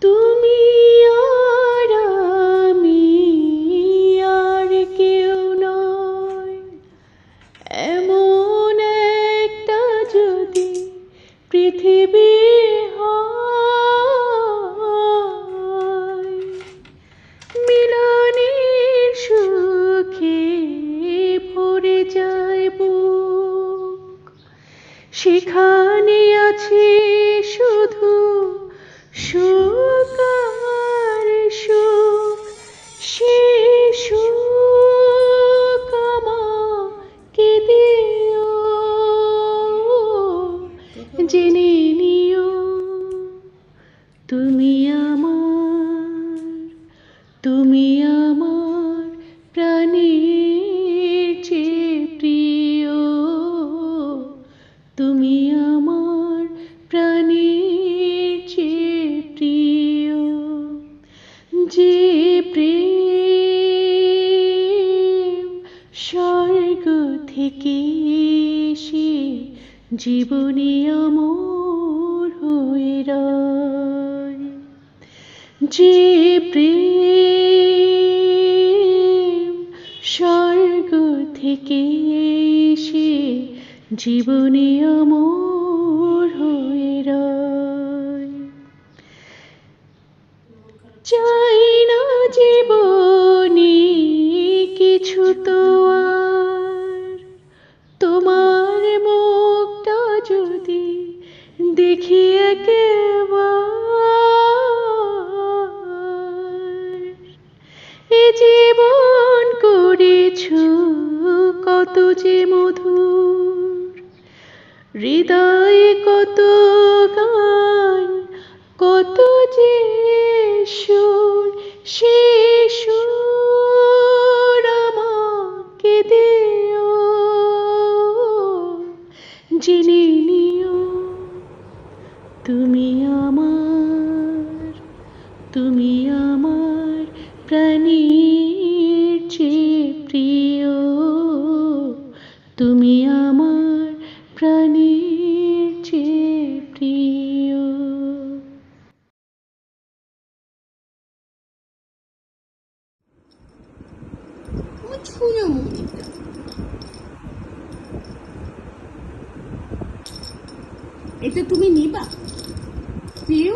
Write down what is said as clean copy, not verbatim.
তুমি আর আমি আর কেউ নয়, এমন একটা যদি পৃথিবী হয়, মিলনের সুখে ভরে যায় বুক, সেখানে আছে শুধু সুখ আর সুখ। সে সুখ আমাকে দিও, জেনে নিও তুমি আমার, তুমি আমার প্রাণের চেয়ে প্রিয়, তুমি আমার প্রাণের চেয়ে প্রিয়। যে প্রেম স্বর্গ থেকে এসে জীবনে অমর হয়ে রয়, যে প্রেম স্বর্গ থেকে এসে জীবনে অমর হয়ে রয়। চাই না জীবনে কিছু তো আর, তোমার মুখটা যদি দেখি একবার। এ জীবন করেছো কত যে মধুর, হৃদয়ে কত গান, কত যে সুর, সে সুর আমাকে দিও, জেনে নিও তুমি আমার, তুমি আমার প্রাণের চেয়ে প্রিয়, তুমি আমার প্রাণের চেয়ে প্রিয়। আমার ছুঁড়ো মনিটা এটা তুমি নিবা প্রিয়?